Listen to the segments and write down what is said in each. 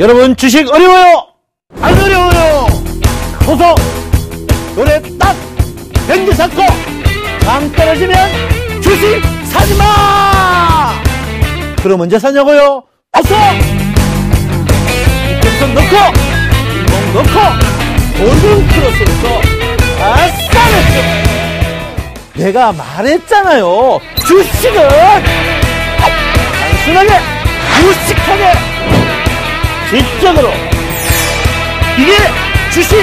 여러분 주식 어려워요? 안 어려워요. 보석 요래 딱 밴드 잡고 감 떨어지면 주식 사지마. 그럼 언제 사냐고요? 어서 이쪽부터 넣고 이목 넣고 골든 크로스에서 아싸냈죠. 내가 말했잖아요. 주식은 단순하게 무식하게 지적으로 이게 주식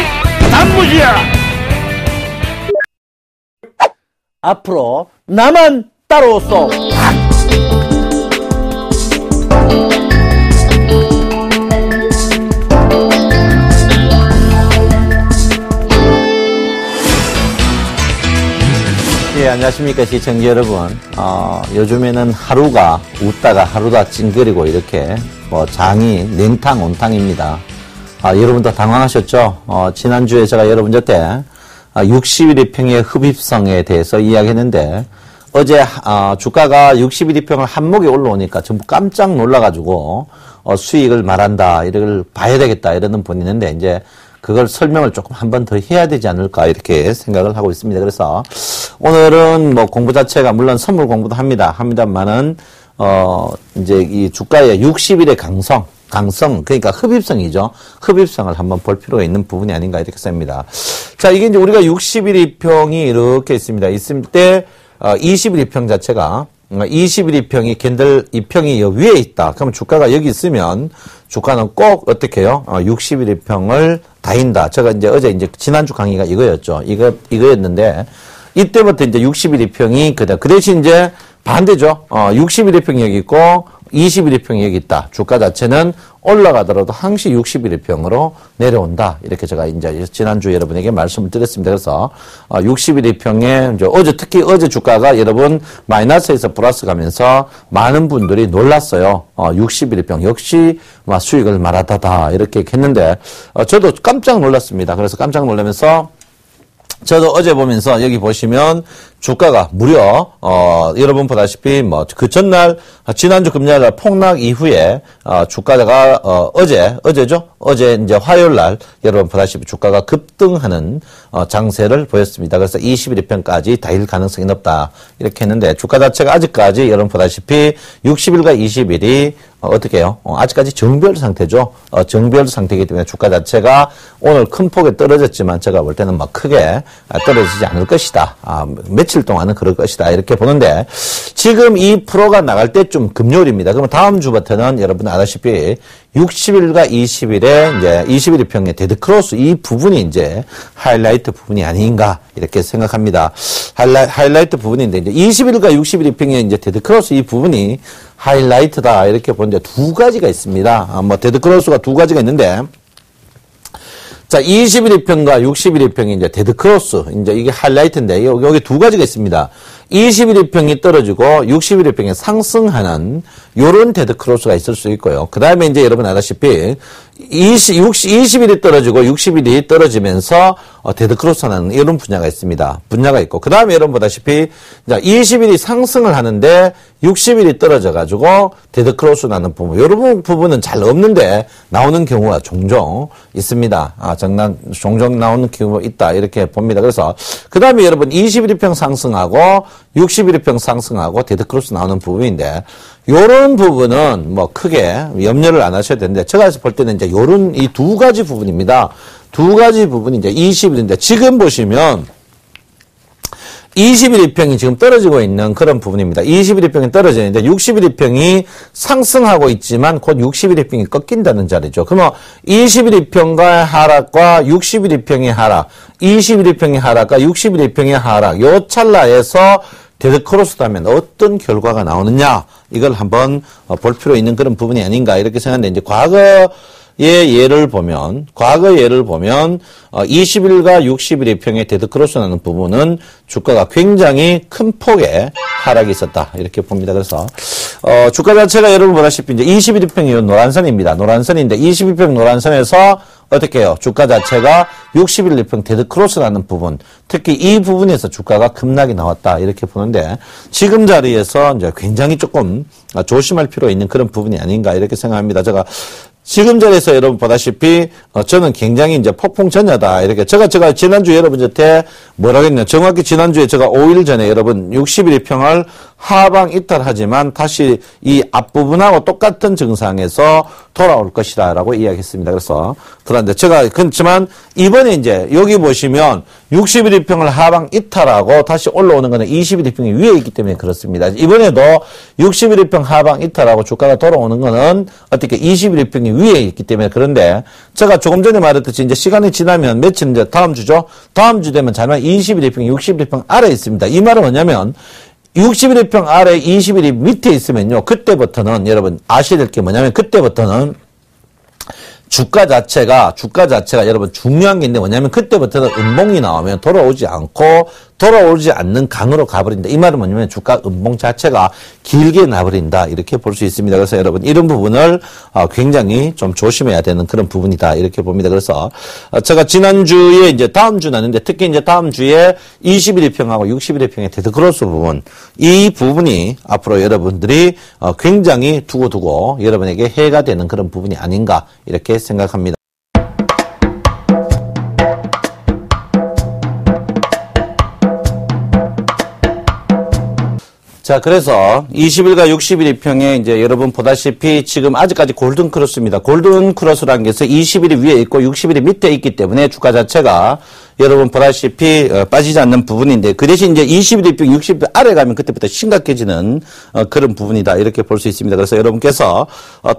단무지야. 앞으로 나만 따라오소. 예, 안녕하십니까 시청자 여러분. 요즘에는 하루가 웃다가 하루가 찡그리고 이렇게 장이 냉탕 온탕입니다. 여러분도 당황하셨죠? 지난주에 제가 여러분 곁에 60일 이평의 흡입성에 대해서 이야기했는데 어제 주가가 60일 이평을 한목에 올라오니까 전부 깜짝 놀라가지고 수익을 말한다, 이걸 봐야 되겠다 이러는 분이 있는데 이제 그걸 설명을 조금 한 번 더 해야 되지 않을까 이렇게 생각을 하고 있습니다. 그래서 오늘은 공부 자체가 물론 선물 공부도 합니다만은 이제 이 주가의 60일의 강성, 그러니까 흡입성이죠. 흡입성을 한번 볼 필요가 있는 부분이 아닌가 이렇게 생각합니다. 자, 이게 이제 우리가 60일 이평이 이렇게 있습니다. 있을 때 20일 이평 자체가 20일 이평이 캔들 이평이 여기 위에 있다. 그러면 주가가 여기 있으면 주가는 꼭 어떻게 해요? 60일 이평을 다인다. 제가 이제 어제 이제 지난주 강의가 이거였죠. 이거였는데 이때부터 이제 60일 이평이 그 대신 이제 반대죠. 60일 이평이 여기 있고 20일 이평이 여기 있다. 주가 자체는 올라가더라도 항시 60일 이평으로 내려온다. 이렇게 제가 이제 지난주 여러분에게 말씀을 드렸습니다. 그래서 60일 이평에 이제 특히 어제 주가가 여러분 마이너스에서 플러스 가면서 많은 분들이 놀랐어요. 60일 이평 역시 수익을 말하다다 이렇게 했는데 저도 깜짝 놀랐습니다. 그래서 깜짝 놀라면서 저도 어제 보면서 여기 보시면 주가가 무려 여러분 보다시피 그 전날 지난주 금요일 날 폭락 이후에 주가가 어제죠. 어제 이제 화요일 날 여러분 보다시피 주가가 급등하는 장세를 보였습니다. 그래서 21일 편까지 다일 가능성이 높다 이렇게 했는데 주가 자체가 아직까지 여러분 보다시피 60일과 20일이 어떻게 해요? 아직까지 정별 상태죠. 정별 상태이기 때문에 주가 자체가 오늘 큰 폭에 떨어졌지만 제가 볼 때는 크게 떨어지지 않을 것이다. 며칠 동안은 그럴 것이다. 이렇게 보는데 지금 이 프로가 나갈 때쯤 금요일입니다. 그러면 다음 주부터는 여러분 아다시피 60일과 20일에 이제 21일 평의 데드크로스 이 부분이 이제 하이라이트 부분이 아닌가 이렇게 생각합니다. 하이라이트 부분인데 이제 20일과 60일 평의 이제 데드크로스 이 부분이 하이라이트다 이렇게 보는데 두 가지가 있습니다. 데드크로스가 두 가지가 있는데 자, 21일 평과 61일 평이 이제 데드크로스 이제 이게 하이라이트인데 여기 두 가지가 있습니다. 21일 평이 떨어지고 61일 평이 상승하는 요런 데드크로스가 있을 수 있고요. 그 다음에 이제 여러분 아다시피 20일이 떨어지고 60일이 떨어지면서 데드크로스하는 이런 분야가 있습니다. 분야가 있고 그 다음에 여러분 보다시피 20일이 상승을 하는데 60일이 떨어져가지고 데드크로스 나는 부분 이런 부분은 잘 없는데 나오는 경우가 종종 있습니다. 종종 나오는 경우가 있다 이렇게 봅니다. 그래서 그 다음에 여러분 21일 평 상승하고 61일 평 상승하고 데드크로스 나오는 부분인데 요런 부분은 크게 염려를 안 하셔도 되는데 제가 볼 때는 이제 요런 이 두 가지 부분입니다. 두 가지 부분이 이제 20일인데 지금 보시면 21일 평이 지금 떨어지고 있는 그런 부분입니다. 21일 평이 떨어지는데 61일 평이 상승하고 있지만 곧 61일 평이 꺾인다는 자리죠. 그러면 21일 평의 하락과 61일 평의 하락, 21일 평의 하락과 61일 평의 하락 요 찰나에서 데드크로스라면 어떤 결과가 나오느냐 이걸 한번 볼 필요 있는 그런 부분이 아닌가 이렇게 생각하는데 이제 과거의 예를 보면 20일과 60일의 평의 데드크로스라는 부분은 주가가 굉장히 큰 폭의 하락이 있었다 이렇게 봅니다. 그래서 주가 자체가 여러분 보다시피 이제 21일 평이 노란선입니다. 노란선인데 21평 노란선에서 어떻게 해요? 주가 자체가 61일 평 데드크로스라는 부분, 특히 이 부분에서 주가가 급락이 나왔다 이렇게 보는데 지금 자리에서 이제 굉장히 조금 조심할 필요 있는 그런 부분이 아닌가 이렇게 생각합니다. 제가 지금 자리에서 여러분 보다시피 저는 굉장히 이제 폭풍 전야다 이렇게 제가 지난주 여러분한테 뭐라고 했냐 정확히 지난주에 제가 5일 전에 여러분 61평을 하방 이탈하지만 다시 이 앞부분하고 똑같은 증상에서 돌아올 것이다라고 이야기했습니다. 그래서 그런데 제가 그렇지만 이번에 이제 여기 보시면 61평을 하방 이탈하고 다시 올라오는 거는 21평이 위에 있기 때문에 그렇습니다. 이번에도 61평 하방 이탈하고 주가가 돌아오는 거는 어떻게 21평이 위에 있기 때문에 그런데 제가 조금 전에 말했듯이 이제 시간이 지나면 며칠 이제 다음 주죠. 다음 주 되면 자면 21평이 61평 아래에 있습니다. 이 말은 뭐냐면 61평 아래 21이 밑에 있으면요. 그때부터는 여러분 아셔야 될 게 뭐냐면 그때부터는 주가 자체가 여러분 중요한 게 있는데 뭐냐면 그때부터는 음봉이 나오면 돌아오지 않는 강으로 가버린다. 이 말은 뭐냐면 주가 음봉 자체가 길게 나버린다. 이렇게 볼 수 있습니다. 그래서 여러분 이런 부분을 굉장히 좀 조심해야 되는 그런 부분이다. 이렇게 봅니다. 그래서 제가 지난주에 이제 다음 주 나는데 특히 이제 다음 주에 21평하고 61평의 데드크로스 부분 이 부분이 앞으로 여러분들이 굉장히 두고 여러분에게 해가 되는 그런 부분이 아닌가 이렇게 생각합니다. 자, 그래서 20일과 61평에 이제 여러분 보다시피 지금 아직까지 골든 크로스입니다. 골든 크로스라는 것은 20일이 위에 있고 60일이 밑에 있기 때문에 주가 자체가 여러분 보다시피 빠지지 않는 부분인데 그 대신 이제 21평, 60평 아래 가면 그때부터 심각해지는 그런 부분이다. 이렇게 볼 수 있습니다. 그래서 여러분께서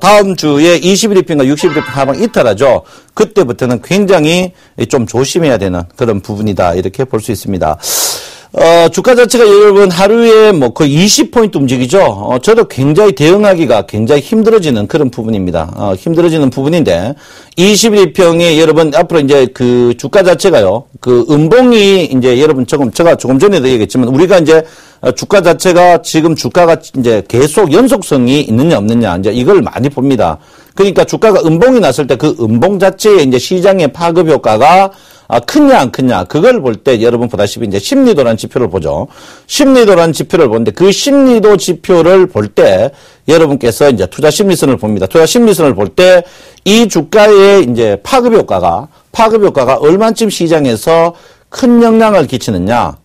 다음 주에 21평과 61평 하방 이탈하죠. 그때부터는 굉장히 좀 조심해야 되는 그런 부분이다. 이렇게 볼 수 있습니다. 주가 자체가 여러분 하루에 뭐 거의 20포인트 움직이죠. 저도 굉장히 대응하기가 굉장히 힘들어지는 그런 부분입니다. 힘들어지는 부분인데 21평에 여러분 앞으로 이제 그 주가 자체가요. 그 음봉이 이제 여러분 제가 조금 전에도 얘기했지만 우리가 이제 주가 자체가 지금 주가가 이제 계속 연속성이 있느냐 없느냐 이제 이걸 많이 봅니다. 그러니까 주가가 음봉이 났을 때 그 음봉 자체에 이제 시장의 파급 효과가 크냐 안 크냐 그걸 볼 때 여러분 보다시피 이제 심리도라는 지표를 보죠. 심리도라는 지표를 보는데 그 심리도 지표를 볼 때 여러분께서 이제 투자 심리선을 봅니다. 투자 심리선을 볼 때 이 주가의 이제 파급 효과가 얼마쯤 시장에서 큰 영향을 끼치느냐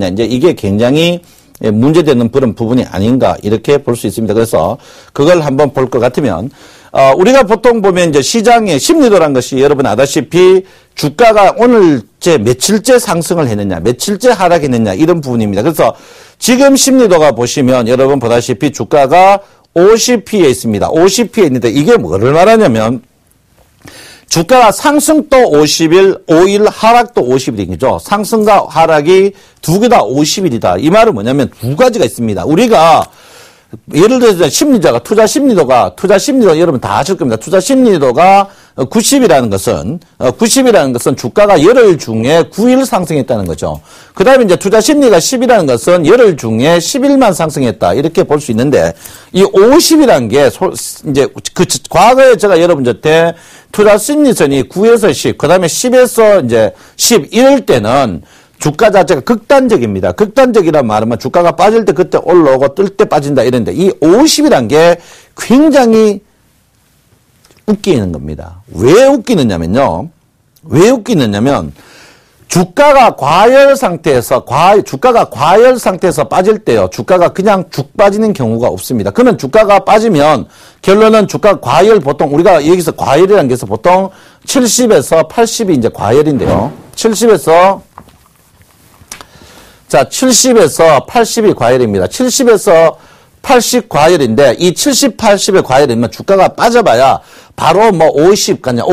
이제 이게 굉장히 문제되는 그런 부분이 아닌가 이렇게 볼 수 있습니다. 그래서 그걸 한번 볼 것 같으면 우리가 보통 보면 이제 시장의 심리도란 것이 여러분 아다시피 주가가 오늘째 며칠째 상승을 했느냐, 며칠째 하락했느냐 이런 부분입니다. 그래서 지금 심리도가 보시면 여러분 보다시피 주가가 50P에 있습니다. 50P에 있는데 이게 뭐를 말하냐면 주가가 상승도 50일, 5일, 하락도 50일인 거죠. 상승과 하락이 두 개 다 50일이다. 이 말은 뭐냐면 두 가지가 있습니다. 우리가 예를 들어서 심리자가 투자 심리도 여러분 다 아실 겁니다. 투자 심리도가 90이라는 것은 주가가 열흘 중에 9일 상승했다는 거죠. 그 다음에 이제 투자 심리가 10이라는 것은 열흘 중에 10일만 상승했다. 이렇게 볼 수 있는데 이 50이라는 게 이제 과거에 제가 여러분한테 투자 심리선이 9에서 10, 그 다음에 10에서 이제 10 이럴 때는 주가 자체가 극단적입니다. 극단적이란 말은 주가가 빠질 때 그때 올라오고 뜰 때 빠진다 이런데 이 50이란 게 굉장히 웃기는 겁니다. 왜 웃기느냐면 주가가 과열 상태에서 빠질 때요. 주가가 그냥 쭉 빠지는 경우가 없습니다. 그러면 주가가 빠지면 결론은 주가 과열 보통 우리가 여기서 과열이라는 게 보통 70에서 80이 이제 과열인데요. 70에서 80이 과열입니다. 70에서 80 과열인데 이 70, 80의 과열이면 주가가 빠져봐야 바로 뭐 50 가면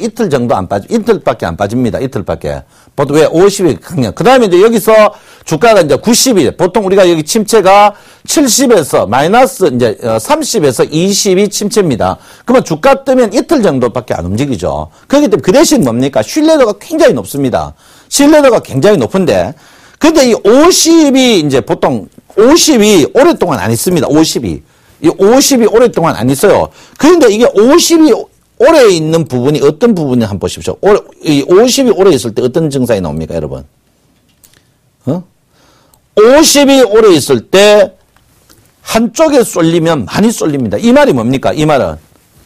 이틀 정도 안 빠져. 이틀밖에 안 빠집니다. 이틀밖에. 보통 왜 50이 강력. 그 다음에 이제 여기서 주가가 이제 90이 보통 우리가 여기 침체가 70에서 마이너스 이제 30에서 20이 침체입니다. 그러면 주가 뜨면 이틀 정도밖에 안 움직이죠. 그렇기 때문에 그 대신 뭡니까? 신뢰도가 굉장히 높습니다. 신뢰도가 굉장히 높은데 근데 이 50이 이제 보통 50이 오랫동안 안 있습니다. 50이 오랫동안 안 있어요. 그런데 이게 50이 오래 있는 부분이 어떤 부분이 한번 보십시오. 이 50이 오래 있을 때 어떤 증상이 나옵니까, 여러분? 50이 오래 있을 때 한쪽에 쏠리면 많이 쏠립니다. 이 말이 뭡니까? 이 말은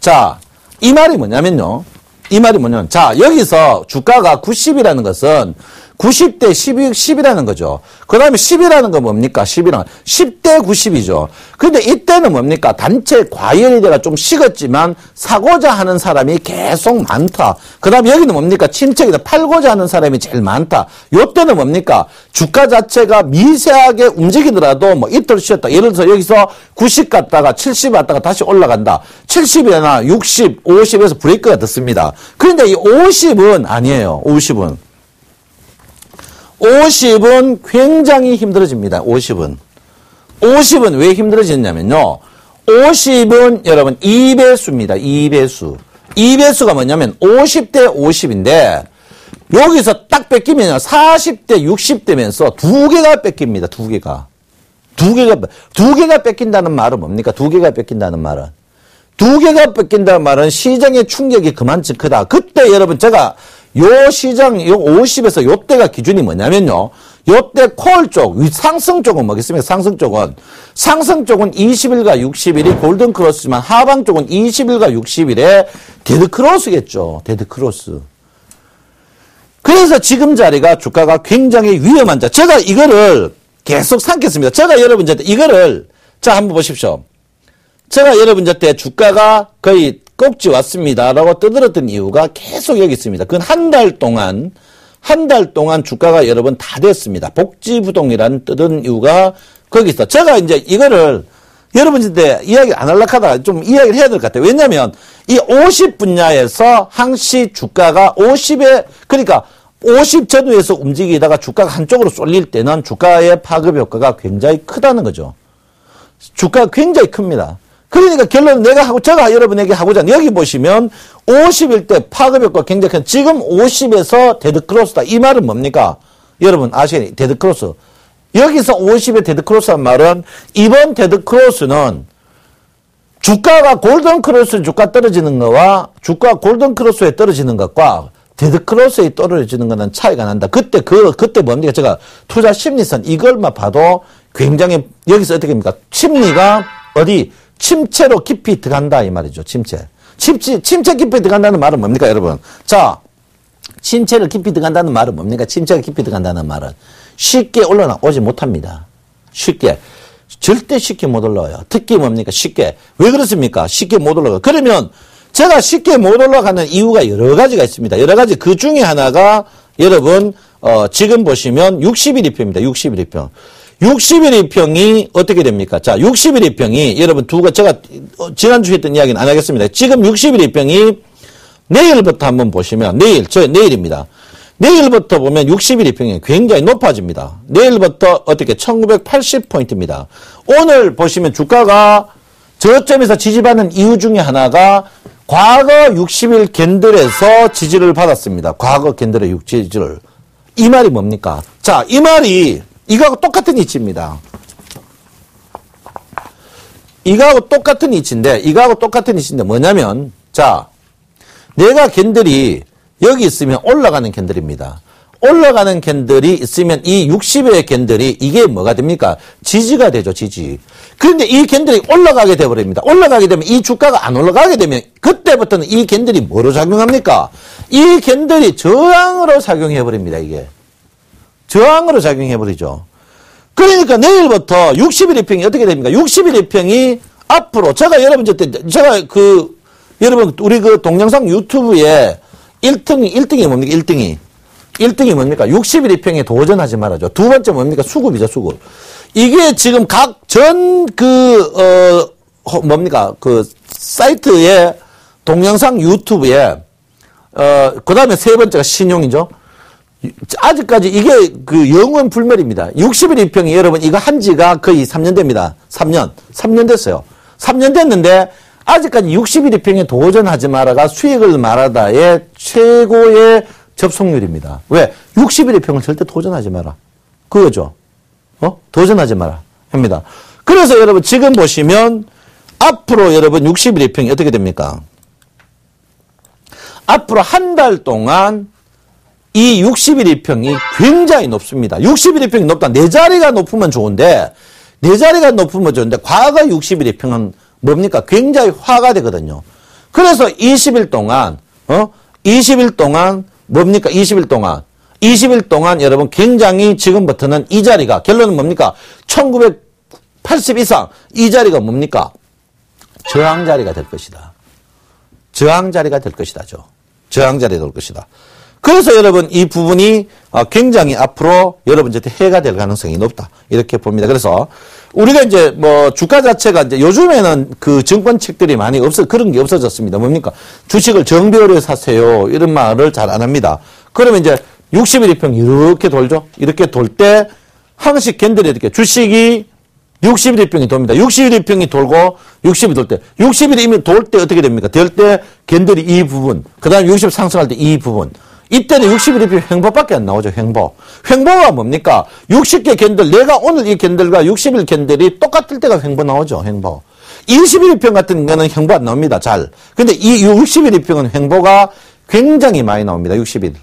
자, 이 말이 뭐냐면요. 이 말이 뭐냐면, 자, 여기서 주가가 90이라는 것은 90대 10이라는 거죠. 그 다음에 10이라는 건 뭡니까? 10대 90이죠. 근데 이때는 뭡니까? 단체 과열이라 좀 식었지만 사고자 하는 사람이 계속 많다. 그 다음에 여기는 뭡니까? 침체기다. 팔고자 하는 사람이 제일 많다. 요때는 뭡니까? 주가 자체가 미세하게 움직이더라도 뭐 이틀 쉬었다. 예를 들어서 여기서 90 갔다가 70 갔다가 다시 올라간다. 70이나 60, 50에서 브레이크가 듣습니다. 그런데 이 50은 아니에요. 50은 굉장히 힘들어집니다. 50은 왜 힘들어지냐면요. 50은 여러분 2배수입니다. 2배수가 뭐냐면 50대 50인데 여기서 딱 뺏기면 40대 60대면서 두 개가 뺏깁니다. 두 개가 뺏긴다는 말은 뭡니까? 두 개가 뺏긴다는 말은 시장의 충격이 그만큼 크다. 그때 여러분 제가 요 시장, 요 50에서 요때가 기준이 뭐냐면요. 요때 콜 쪽, 상승 쪽은 뭐겠습니까? 상승 쪽은 20일과 60일이 골든 크로스지만 하방 쪽은 20일과 60일에 데드 크로스겠죠. 데드 크로스. 그래서 지금 자리가 주가가 굉장히 위험한 자. 제가 이거를 계속 삼겠습니다. 제가 여러분한테 이거를, 자, 한번 보십시오. 제가 여러분한테 주가가 거의 꼭지 왔습니다라고 떠들었던 이유가 계속 여기 있습니다. 그건 한 달 동안 주가가 여러분 다 됐습니다. 복지부동이라는 뜨던 이유가 거기 있어. 제가 이제 이거를 여러분한테 이야기 안 하려고 하다가 좀 이야기를 해야 될 것 같아요. 왜냐면 이 50 분야에서 항시 주가가 50에, 그러니까 50 전후에서 움직이다가 주가가 한쪽으로 쏠릴 때는 주가의 파급 효과가 굉장히 크다는 거죠. 주가가 굉장히 큽니다. 그러니까 결론은 제가 여러분에게 하고자 하는, 여기 보시면 50일 때 파급 효과 굉장히 큰, 지금 50에서 데드크로스다. 이 말은 뭡니까? 여러분 아시겠니? 데드크로스. 여기서 50의 데드크로스란 말은 이번 데드크로스는 주가가 골든크로스 주가 떨어지는 거와 주가 골든크로스에 떨어지는 것과 데드크로스에 떨어지는 거는 차이가 난다. 그때 뭡니까? 제가 투자 심리선 이걸만 봐도 굉장히 여기서 어떻게 합니까? 심리가 어디? 침체로 깊이 들어간다 이 말이죠. 침체 깊이 들어간다는 말은 뭡니까 여러분? 자, 침체를 깊이 들어간다는 말은 뭡니까? 침체가 깊이 들어간다는 말은 쉽게 올라오지 못합니다. 절대 쉽게 못 올라와요. 특히 뭡니까? 쉽게. 왜 그렇습니까? 쉽게 못 올라가. 그러면 제가 쉽게 못 올라가는 이유가 여러 가지가 있습니다. 여러 가지 그 중에 하나가 여러분 지금 보시면 60일 이평입니다. 60일 이평. 60일 이평이 어떻게 됩니까? 자, 60일 이평이 여러분 제가 지난주에 했던 이야기는 안 하겠습니다. 지금 60일 이평이 내일부터 한번 보시면 내일입니다. 내일부터 보면 60일 이평이 굉장히 높아집니다. 내일부터 어떻게 1980포인트입니다. 오늘 보시면 주가가 저점에서 지지받는 이유 중에 하나가 과거 60일 캔들에서 지지를 받았습니다. 과거 캔들의 지지를. 이 말이 뭡니까? 자, 이 말이 이거하고 똑같은 이치입니다. 이거하고 똑같은 이치인데 뭐냐면, 자, 내가 캔들이 여기 있으면 올라가는 캔들입니다. 올라가는 캔들이 있으면 이 60의 캔들이 이게 뭐가 됩니까? 지지가 되죠, 지지. 그런데 이 캔들이 올라가게 되어버립니다. 올라가게 되면 이 주가가 안 올라가게 되면 그때부터는 이 캔들이 뭐로 작용합니까? 이 캔들이 저항으로 작용해버립니다, 이게. 저항으로 작용해버리죠. 그러니까 내일부터 60일 이평이 어떻게 됩니까? 60일 이평이 앞으로 여러분 우리 동영상 유튜브에 1등이 뭡니까? 1등이 뭡니까? 60일 이평에 도전하지 말아줘. 두 번째 뭡니까? 수급이죠, 수급. 이게 지금 사이트에 동영상 유튜브에 그 다음에 세 번째가 신용이죠. 아직까지 이게 영원 불멸입니다. 60일 이평이 여러분 이거 한 지가 거의 3년 됩니다. 3년 됐어요. 3년 됐는데 아직까지 60일 이평에 도전하지 마라가 수익을 말하다의 최고의 접속률입니다. 왜? 60일 이평은 절대 도전하지 마라. 그거죠. 도전하지 마라. 합니다. 그래서 여러분 지금 보시면 앞으로 여러분 60일 이평이 어떻게 됩니까? 앞으로 한 달 동안 이 60일 이평이 굉장히 높습니다. 60일 이평이 높다. 네 자리가 높으면 좋은데 과거 60일 이평은 뭡니까? 굉장히 화가 되거든요. 그래서 20일 동안 20일 동안 뭡니까? 20일 동안 여러분 굉장히 지금부터는 이 자리가 결론은 뭡니까? 1980 이상 이 자리가 뭡니까? 저항 자리가 될 것이다. 저항 자리가 될 것이다죠. 저항 자리가 될 것이다. 그래서 여러분 이 부분이 굉장히 앞으로 여러분한테 해가 될 가능성이 높다. 이렇게 봅니다. 그래서 우리가 이제 뭐 주가 자체가 이제 요즘에는 그 증권책들이 많이 그런 게 없어졌습니다. 뭡니까? 주식을 정배열에 사세요. 이런 말을 잘 안 합니다. 그러면 이제 60일 이평 이렇게 돌죠. 이렇게 돌 때 항시 캔들이 이렇게 주식이 60일 이평이 돕니다. 60일 이평이 돌고 60일 돌 때 60일 이미 돌 때 어떻게 됩니까? 될 때 캔들이 이 부분 그 다음에 60 상승할 때 이 부분 이때는 60일 이평 횡보밖에 안 나오죠. 횡보가 뭡니까? 60개 캔들 내가 오늘 이 캔들과 60일 캔들이 똑같을 때가 횡보 나오죠. 횡보 20일 이평 같은 거는 횡보 안 나옵니다. 잘. 근데 이 60일 이평은 횡보가 굉장히 많이 나옵니다. 60일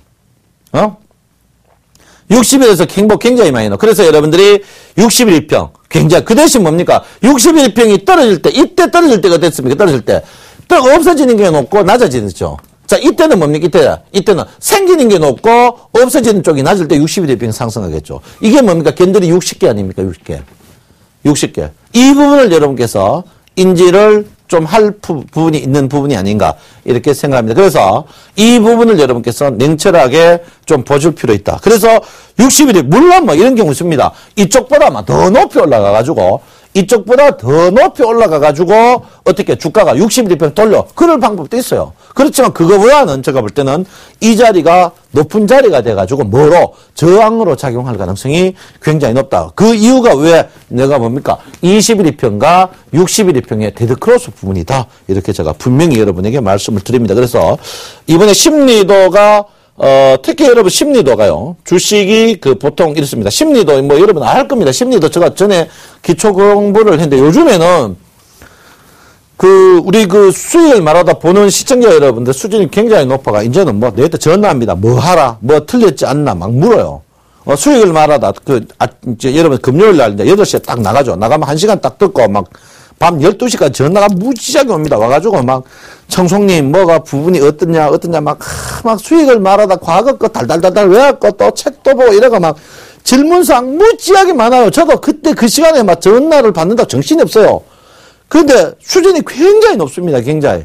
60일에서 횡보 굉장히 많이 나와. 그래서 여러분들이 60일 이평 굉장히 그 대신 뭡니까? 60일 이평이 떨어질 때 이때 떨어질 때가 됐습니까? 떨어질 때 또 없어지는 게 높고 낮아지죠. 자 이때는 뭡니까? 이때는 생기는 게 높고 없어지는 쪽이 낮을 때 60일 이평 상승하겠죠. 이게 뭡니까? 캔들이 60개 아닙니까? 60개. 이 부분을 여러분께서 인지를 좀 할 부분이 있는 부분이 아닌가 이렇게 생각합니다. 그래서 이 부분을 여러분께서 냉철하게 좀 보실 필요 있다. 그래서 60일이 물론 뭐 이런 경우 있습니다. 이쪽보다 더 높이 올라가가지고 이쪽보다 더 높이 올라가가지고 어떻게 주가가 60일 이평 돌려 그럴 방법도 있어요. 그렇지만 그거보다는 제가 볼 때는 이 자리가 높은 자리가 돼가지고 뭐로 저항으로 작용할 가능성이 굉장히 높다. 그 이유가 왜 내가 뭡니까? 20일 이평과 60일 이평의 데드크로스 부분이다. 이렇게 제가 분명히 여러분에게 말씀을 드립니다. 그래서 이번에 심리도가 특히 여러분 심리도가요. 주식이 보통 이렇습니다. 심리도 뭐 여러분 알 겁니다. 심리도 제가 전에 기초 공부를 했는데 요즘에는 우리 수익을 말하다 보는 시청자 여러분들 수준이 굉장히 높아가 이제는 뭐 내한테 전화합니다. 뭐 하라? 뭐 틀렸지 않나? 막 물어요. 수익을 말하다 이제 여러분 금요일 날 이제 8시에 딱 나가죠. 나가면 1시간 딱 듣고 막 밤 12시까지 전화가 무지하게 옵니다. 와가지고 막 청송님 뭐가 부분이 어떠냐 막 수익을 말하다 과거 거 달달달달 외웠고 또 책도 보고 이래가 막 질문사항 무지하게 많아요. 저도 그때 그 시간에 막 전화를 받는다고 정신이 없어요. 그런데 수준이 굉장히 높습니다. 굉장히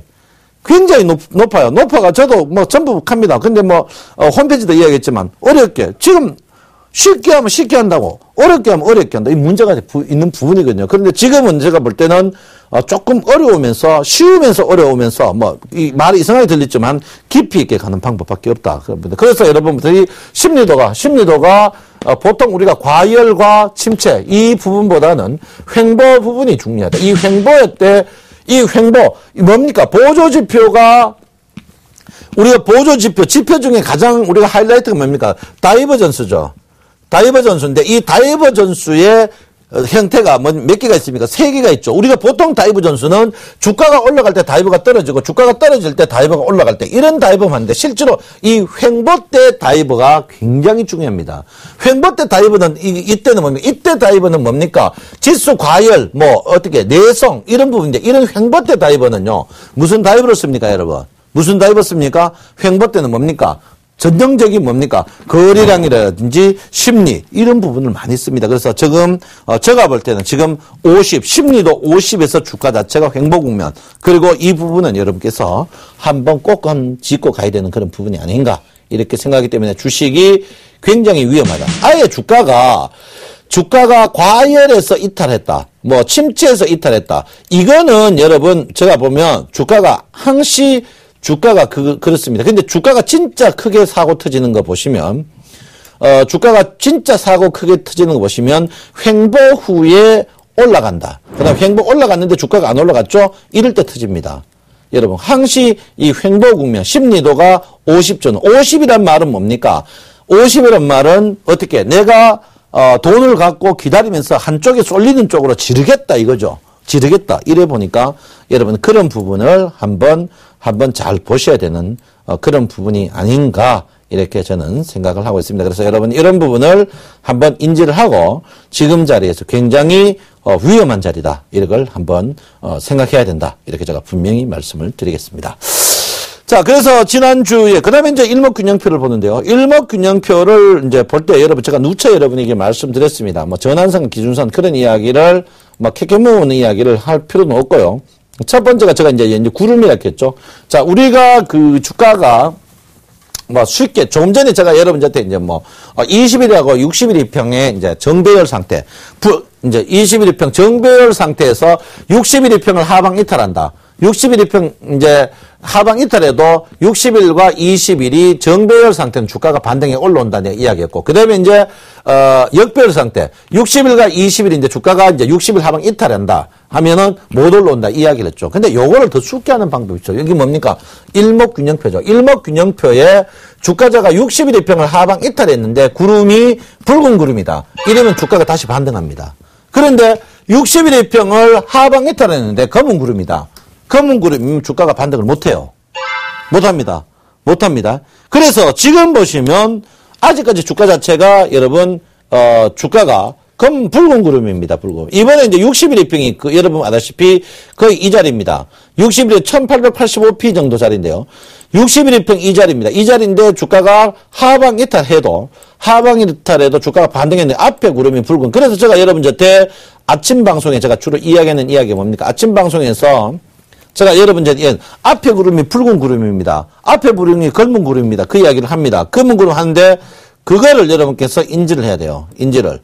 높아요. 높아가 저도 뭐 전부 합니다. 근데 뭐 홈페이지도 이야기했지만 어렵게 지금 쉽게 하면 쉽게 한다고 어렵게 하면 어렵게 한다. 이 문제가 있는 부분이거든요. 그런데 지금은 제가 볼 때는 조금 어려우면서 쉬우면서 어려우면서 뭐 이 말이 이상하게 들리지만 깊이 있게 가는 방법밖에 없다. 그래서 여러분들이 심리도가 보통 우리가 과열과 침체 이 부분보다는 횡보 부분이 중요하다. 이 횡보의 때 이 횡보 뭡니까? 보조지표가 우리가 지표 중에 가장 우리가 하이라이트가 뭡니까? 다이버전스죠. 다이버전스인데 이 다이버전스의 형태가 몇 개가 있습니까? 3개가 있죠. 우리가 보통 다이버전스는 주가가 올라갈 때 다이버가 떨어지고 주가가 떨어질 때 다이버가 올라갈 때 이런 다이버만 하는데 실제로 이 횡보 때 다이버가 굉장히 중요합니다. 횡보 때 다이버는 이때는 뭡니까? 이때 다이버는 뭡니까? 지수 과열 어떻게 내성 이런 부분인데 이런 횡보 때 다이버는요. 무슨 다이버를 씁니까, 여러분? 무슨 다이버 씁니까? 횡보 때는 뭡니까? 전형적인 뭡니까? 거래량이라든지 심리 이런 부분을 많이 씁니다. 그래서 지금 제가 볼 때는 지금 심리도 50에서 주가 자체가 횡보 국면 그리고 이 부분은 여러분께서 한번 꼭 짚고 가야 되는 그런 부분이 아닌가 이렇게 생각하기 때문에 주식이 굉장히 위험하다. 아예 주가가 과열해서 이탈했다. 침체해서 이탈했다. 이거는 여러분 제가 보면 주가가 그렇습니다. 근데 주가가 진짜 크게 사고 터지는 거 보시면, 횡보 후에 올라간다. 그 다음에 횡보 올라갔는데 주가가 안 올라갔죠? 이럴 때 터집니다. 여러분, 항시 이 횡보 국면, 심리도가 50전. 50이란 말은 뭡니까? 50이란 말은 어떻게, 내가, 돈을 갖고 기다리면서 한쪽에 쏠리는 쪽으로 지르겠다 이거죠. 지르겠다. 이래 보니까 여러분 그런 부분을 한번 잘 보셔야 되는 그런 부분이 아닌가 이렇게 저는 생각을 하고 있습니다. 그래서 여러분 이런 부분을 한번 인지를 하고 지금 자리에서 굉장히 위험한 자리다. 이걸 한번 생각해야 된다. 이렇게 제가 분명히 말씀을 드리겠습니다. 자, 그래서 지난주에, 그 다음에 이제 일목균형표를 보는데요. 일목균형표를 이제 볼 때 여러분, 제가 누차 여러분에게 말씀드렸습니다. 뭐 전환선, 기준선 그런 이야기를, 막 캐캐 모으는 이야기를 할 필요는 없고요. 첫 번째가 제가 이제 구름이라고 했죠. 자, 우리가 그 주가가 뭐 쉽게, 조금 전에 제가 여러분한테 이제 뭐 21일하고 61일평의 이제 정배열 상태, 이제 21일평 정배열 상태에서 61일평을 하방 이탈한다. 61일평 이제 하방 이탈에도 60일과 20일이 정배열 상태는 주가가 반등에 올라온다는 이야기였고, 그 다음에 이제, 역배열 상태, 60일과 20일 이제 주가가 이제 60일 하방 이탈한다 하면은 못 올라온다 이야기를 했죠. 근데 요거를 더 쉽게 하는 방법이 있죠. 여기 뭡니까? 일목균형표죠. 일목균형표에 주가자가 61일평을 하방 이탈했는데 구름이 붉은 구름이다. 이러면 주가가 다시 반등합니다. 그런데 61일평을 하방 이탈했는데 검은 구름이다. 검은 구름이면 주가가 반등을 못해요. 못합니다. 못합니다. 그래서 지금 보시면 아직까지 주가 자체가 여러분 주가가 붉은 구름입니다. 붉은. 이번에 이제 61일평이 여러분 아다시피 거의 이 자리입니다. 60일에 1885p 정도 자리인데요. 61일평 이 자리입니다. 이 자리인데 주가가 하방 이탈해도 주가가 반등했는데 앞에 구름이 붉은. 그래서 제가 여러분한테 아침 방송에 제가 주로 이야기하는 이야기가 뭡니까? 아침 방송에서 제가 여러분한테 앞에 구름이 붉은 구름입니다. 앞에 구름이 검은 구름입니다. 그 이야기를 합니다. 검은 구름 하는데 그거를 여러분께서 인지를 해야 돼요. 인지를.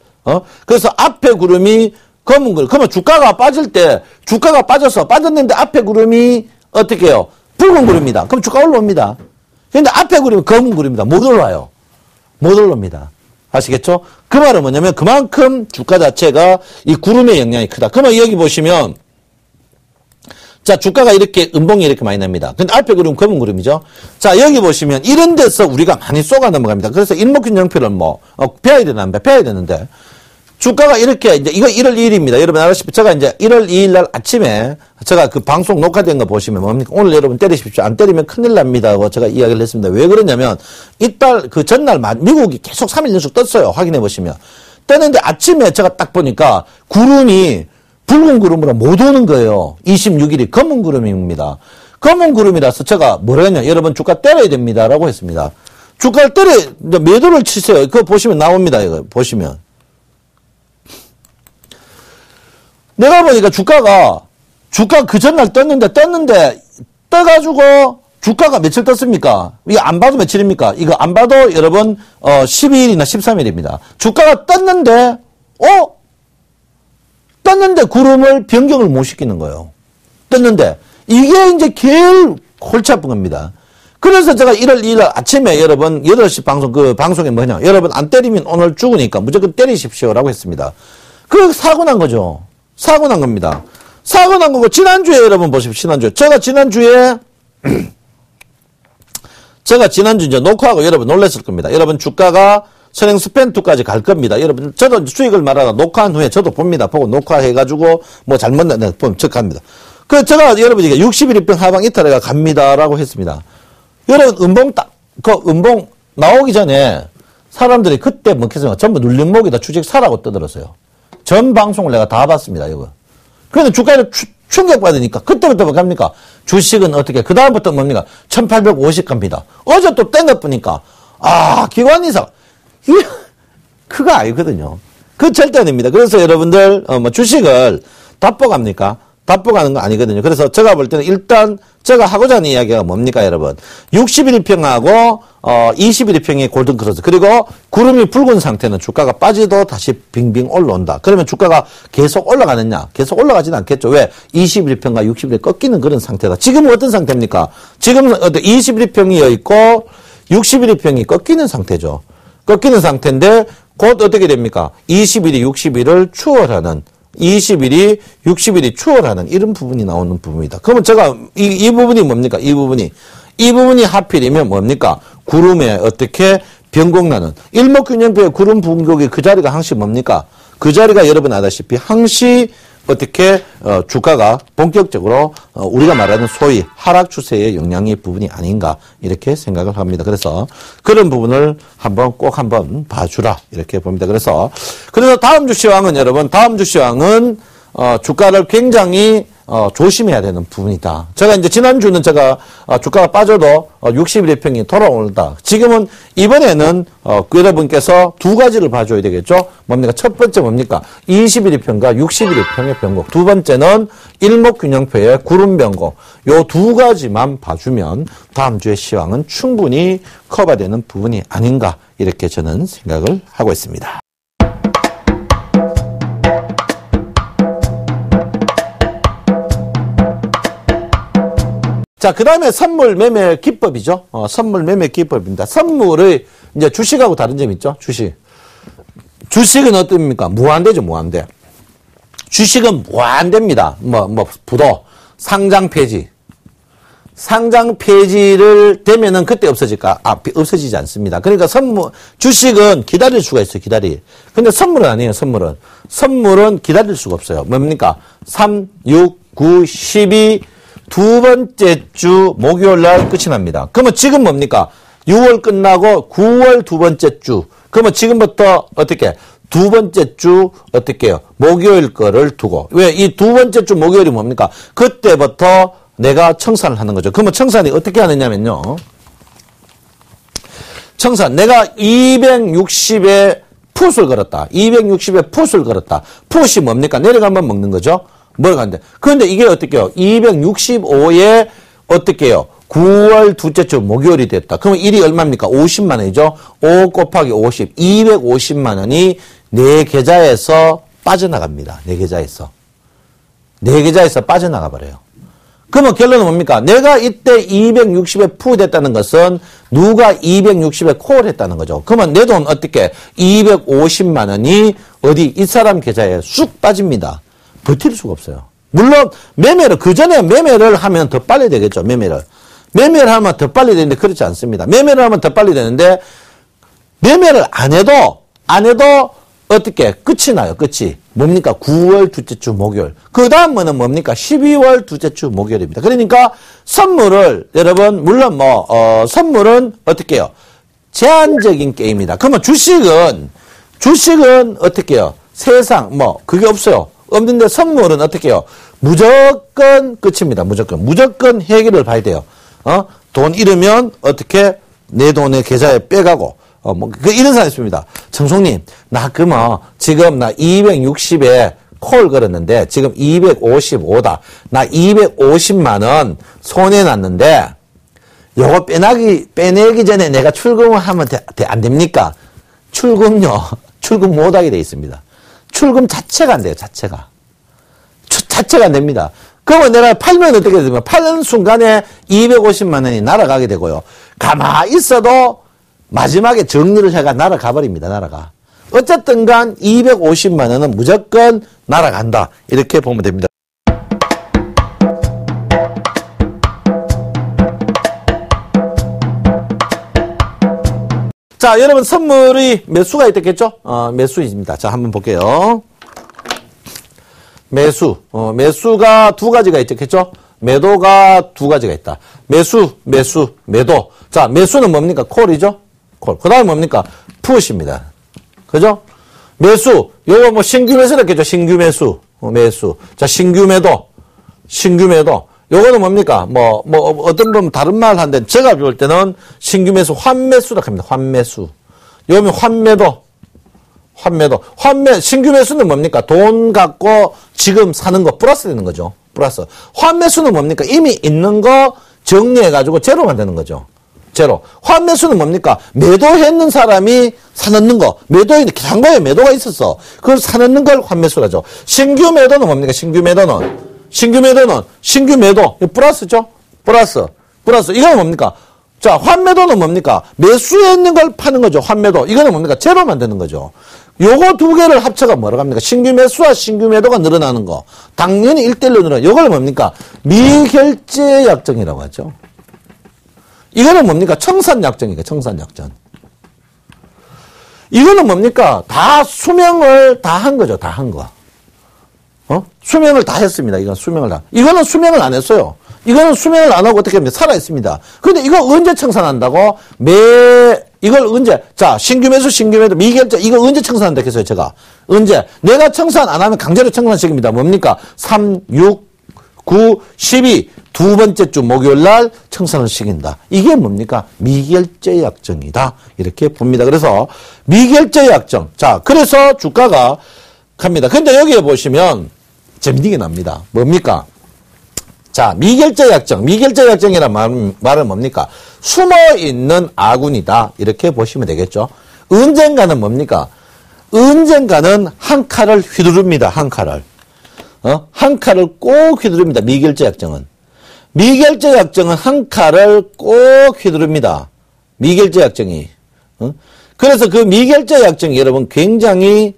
그래서 앞에 구름이 검은 구름. 그러면 주가가 빠질 때 주가가 빠졌는데 앞에 구름이 어떻게 해요? 붉은 구름입니다. 그럼 주가 올라옵니다. 그런데 앞에 구름이 검은 구름입니다. 못 올라와요. 못 올라옵니다. 아시겠죠? 그 말은 뭐냐면 그만큼 주가 자체가 이 구름의 영향이 크다. 그러면 여기 보시면 자, 주가가 이렇게, 음봉이 이렇게 많이 납니다. 근데 앞에 구름 검은 구름이죠? 자, 여기 보시면 이런 데서 우리가 많이 쏘가 넘어갑니다. 그래서 일목균형표를 펴야 되나 안 펴야 되는데, 주가가 이렇게, 이제 이거 1월 2일입니다. 여러분 알다시피 제가 이제 1월 2일 날 아침에 제가 그 방송 녹화된 거 보시면 뭡니까? 오늘 여러분 때리십시오. 안 때리면 큰일 납니다. 하고 제가 이야기를 했습니다. 왜 그러냐면, 이달, 그 전날 미국이 계속 3일 연속 떴어요. 확인해 보시면. 떴는데 아침에 제가 딱 보니까 구름이 붉은 구름으로 못 오는 거예요. 26일이 검은 구름입니다. 검은 구름이라서 제가 뭐라 했냐. 여러분 주가 때려야 됩니다. 라고 했습니다. 주가를 매도를 치세요. 그거 보시면 나옵니다. 이거 보시면. 내가 보니까 주가 그 전날 떴는데 떠가지고 주가가 며칠 떴습니까? 이거 안 봐도 며칠입니까? 이거 안 봐도 여러분 12일이나 13일입니다. 주가가 떴는데 구름을 변경을 못 시키는 거예요. 떴는데 이게 이제 제일 골치 아픈 겁니다. 그래서 제가 1월 2일 아침에 여러분 8시 방송 방송에 뭐냐. 여러분 안 때리면 오늘 죽으니까 무조건 때리십시오라고 했습니다. 그 사고 난 거죠. 사고 난 겁니다. 사고 난 거고 지난주에 여러분 보십시오. 제가 지난주에 이제 녹화하고 여러분 놀랐을 겁니다. 여러분 주가가 선행 스펜2까지 갈 겁니다. 여러분, 저도 수익을 말하다 녹화한 후에 저도 봅니다. 보고 녹화해가지고, 잘못 났네, 보면 척합니다. 제가 여러분에게 61일평 하방 이탈해가 갑니다라고 했습니다. 여러분, 음봉 나오기 전에 사람들이 그때 먹겠습니까? 전부 눌림목이다 주식 사라고 떠들었어요. 전 방송을 내가 다 봤습니다, 이거. 그런데 주가를 충격받으니까 그때부터 뭐 갑니까? 주식은 어떻게, 그다음부터 뭡니까? 1850 갑니다. 어제 또 땡겨보니까, 기관이사. 그거 아니거든요. 그거 절대 아닙니다. 그래서 여러분들, 주식을 답보갑니까? 답보가는 거 아니거든요. 그래서 제가 볼 때는 일단 제가 하고자 하는 이야기가 뭡니까, 여러분? 61일평하고, 21일평의 골든크로스. 그리고 구름이 붉은 상태는 주가가 빠지도 다시 빙빙 올라온다. 그러면 주가가 계속 올라가느냐? 계속 올라가지는 않겠죠. 왜? 21일평과 60일에 꺾이는 그런 상태다. 지금은 어떤 상태입니까? 지금은 21일평이 있고, 61일평이 꺾이는 상태죠. 꺾이는 상태인데 곧 어떻게 됩니까? 20일이 60일을 추월하는 20일이 60일이 추월하는 이런 부분이 나오는 부분이다. 그러면 제가 이 부분이 뭡니까? 이 부분이 하필이면 뭡니까? 구름에 어떻게 변곡나는 일목균형표의 구름 분곡이 그 자리가 항시 뭡니까? 그 자리가 여러분 아다시피 항시 어떻게 주가가 본격적으로 우리가 말하는 소위 하락 추세의 영향의 부분이 아닌가 이렇게 생각을 합니다. 그래서 그런 부분을 꼭 한번 봐주라 이렇게 봅니다. 그래서 다음 주 시황은 여러분 다음 주 시황은 주가를 굉장히 조심해야 되는 부분이다. 제가 이제 지난주는 제가 주가가 빠져도 60일의 평이 돌아온다. 지금은 이번에는 여러분께서 두 가지를 봐줘야 되겠죠. 뭡니까? 첫 번째 뭡니까? 20일의 평과 60일의 평의 변곡. 두 번째는 일목균형표의 구름 변곡. 요 두 가지만 봐주면 다음 주의 시황은 충분히 커버되는 부분이 아닌가 이렇게 저는 생각을 하고 있습니다. 자, 그 다음에 선물 매매 기법이죠. 선물 매매 기법입니다. 선물의, 이제 주식하고 다른 점이 있죠. 주식은 어떻습니까? 무한대죠, 무한대. 주식은 무한대입니다. 부도, 상장 폐지. 상장 폐지를 되면은 그때 없어질까? 없어지지 않습니다. 그러니까 주식은 기다릴 수가 있어요, 근데 선물은 아니에요, 선물은. 선물은 기다릴 수가 없어요. 뭡니까? 3, 6, 9, 12, 두 번째 주 목요일 날 끝이 납니다. 그러면 지금 뭡니까? 6월 끝나고 9월 두 번째 주. 그러면 지금부터 어떻게? 두 번째 주 어떻게 해요? 목요일 거를 두고. 왜? 이 두 번째 주 목요일이 뭡니까? 그때부터 내가 청산을 하는 거죠. 그러면 청산이 어떻게 하느냐면요. 청산. 내가 260에 풋을 걸었다. 260에 풋을 걸었다. 풋이 뭡니까? 내려가면 먹는 거죠. 뭘 간대. 그런데 이게 어떻게 해요? 265에 어떻게 해요? 9월 둘째 주 목요일이 됐다. 그러면 일이 얼마입니까? 50만 원이죠. 5 곱하기 50. 250만 원이 내 계좌에서 빠져나갑니다. 내 계좌에서 빠져나가 버려요. 그러면 결론은 뭡니까? 내가 이때 260에 푸 됐다는 것은 누가 260에 콜 했다는 거죠. 그러면 내 돈 어떻게? 250만 원이 어디 이 사람 계좌에 쑥 빠집니다. 버틸 수가 없어요. 물론 매매를 그 전에 매매를 하면 더 빨리 되겠죠. 매매를 하면 더 빨리 되는데 그렇지 않습니다. 매매를 하면 더 빨리 되는데 매매를 안 해도 어떻게 끝이 나요. 끝이 뭡니까? 9월 둘째 주 목요일. 그 다음은 뭡니까? 12월 둘째 주 목요일입니다. 그러니까 선물을 여러분 물론 선물은 어떻게 해요? 제한적인 게임이다. 그러면 주식은 어떻게 해요? 세상 그게 없어요. 없는데 선물은 어떻게 해요? 무조건 끝입니다. 무조건 해결을 봐야 돼요. 돈 잃으면 어떻게 내 돈의 계좌에 빼가고 이런 사람이 있습니다. 청송님, 지금 나 260에 콜 걸었는데 지금 255다. 나 250만 원 손해났는데 요거 빼내기 전에 내가 출금을 하면 안 됩니까? 출금 못하게 돼 있습니다. 출금 자체가 안 돼요, 자체가 안 됩니다. 그러면 내가 팔면 어떻게 되면 파는 순간에 250만 원이 날아가게 되고요. 가만히 있어도 마지막에 정리를 해가 날아가 버립니다, 날아가. 어쨌든 간 250만 원은 무조건 날아간다. 이렇게 보면 됩니다. 자, 여러분 선물이 매수가 있겠죠? 매수입니다. 자, 한번 볼게요. 매수가 두 가지가 있겠죠? 매도가 두 가지가 있다. 매도. 자, 매수는 뭡니까? 콜이죠? 콜. 그 다음에 뭡니까? 풋입니다. 그죠? 요거 신규 매수랬겠죠? 신규 매수. 자, 신규 매도. 요거는 뭡니까? 어떤 분 다른 말 하는데, 제가 볼 때는 신규 매수, 환매수라고 합니다. 환매수. 요면 환매도. 신규 매수는 뭡니까? 돈 갖고 지금 사는 거 플러스 되는 거죠. 플러스. 환매수는 뭡니까? 이미 있는 거 정리해가지고 제로 만드는 거죠. 제로. 환매수는 뭡니까? 매도했는 사람이 사놓는 거. 상고에 매도가 있었어. 그걸 사놓는 걸 환매수라죠. 신규 매도는 뭡니까? 신규 매도. 플러스죠? 플러스. 이거는 뭡니까? 자, 환매도는 뭡니까? 매수했는 걸 파는 거죠. 환매도. 이거는 뭡니까? 제로 만드는 거죠. 요거 두 개를 합쳐가 뭐라고 합니까? 신규 매수와 신규 매도가 늘어나는 거. 당연히 1대1로 늘어나요. 요걸 뭡니까? 미결제 약정이라고 하죠. 이거는 뭡니까? 청산약정이니까, 청산약정. 이거는 뭡니까? 다 수명을 다 한 거죠. 다 한 거. 수명을 다 했습니다. 이건 수명을 다. 이거는 수명을 안 했어요. 이거는 수명을 안 하고 어떻게 합니까? 살아있습니다. 근데 이거 언제 청산한다고? 이걸 언제, 자, 신규 매수, 미결제, 이거 언제 청산한다 했어요, 제가. 언제? 내가 청산 안 하면 강제로 청산식입니다. 뭡니까? 3, 6, 9, 12. 두 번째 주 목요일 날 청산을 시킨다. 이게 뭡니까? 미결제 약정이다. 이렇게 봅니다. 그래서 미결제 약정. 자, 그래서 주가가 갑니다. 근데 여기에 보시면 재밌는 게 납니다. 뭡니까? 자, 미결제 약정이란 말은 뭡니까? 숨어 있는 아군이다. 이렇게 보시면 되겠죠. 언젠가는 뭡니까? 언젠가는 한 칼을 휘두릅니다. 한 칼을. 한 칼을 꼭 휘두릅니다. 미결제 약정은. 미결제 약정은 한 칼을 꼭 휘두릅니다. 미결제 약정이. 그래서 그 미결제 약정이 여러분 굉장히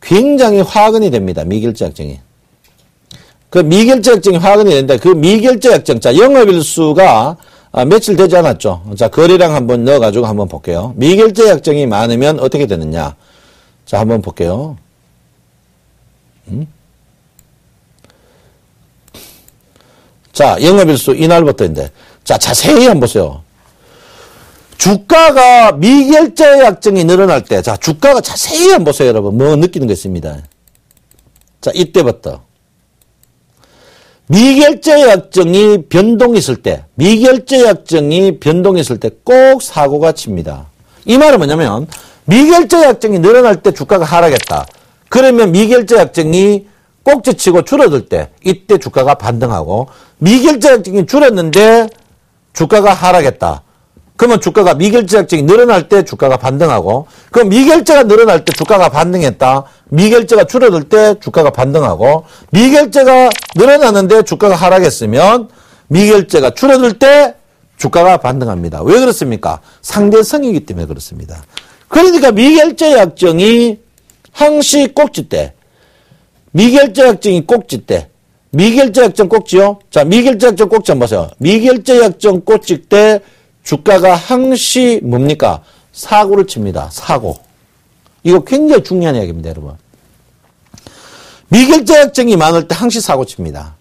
화근이 됩니다. 미결제 약정이. 그 미결제 약정이 화근이 되는데 그 미결제 약정, 자, 영업일수가 며칠 되지 않았죠. 자, 거래량 한번 넣어가지고 한번 볼게요. 미결제 약정이 많으면 어떻게 되느냐. 자, 한번 볼게요. 자, 영업일수 이날부터인데. 자, 자세히 한번 보세요. 주가가 미결제 약정이 늘어날 때, 자, 주가가 자세히 한번 보세요, 여러분. 뭐 느끼는 거 있습니다. 자, 이때부터. 미결제 약정이 변동있을 때 꼭 사고가 칩니다. 이 말은 뭐냐면, 미결제 약정이 늘어날 때 주가가 하락했다. 그러면 미결제 약정이 꼭지치고 줄어들 때, 이때 주가가 반등하고, 미결제 약정이 줄었는데 주가가 하락했다. 그러면 주가가 미결제 약정이 늘어날 때 주가가 반등하고, 그럼 미결제가 늘어날 때 주가가 반등했다. 미결제가 줄어들 때 주가가 반등하고, 미결제가 늘어나는데 주가가 하락했으면 미결제가 줄어들 때 주가가 반등합니다. 왜 그렇습니까? 상대성이기 때문에 그렇습니다. 그러니까 미결제 약정이 항시 꼭지 때, 미결제 약정이 꼭지 때, 미결제 약정 꼭지요? 자, 미결제 약정 꼭지 한번 보세요. 미결제 약정 꼭지 때 주가가 항시 뭡니까? 사고를 칩니다. 사고. 이거 굉장히 중요한 이야기입니다, 여러분. 미결제 약정이 많을 때 항시 사고 칩니다.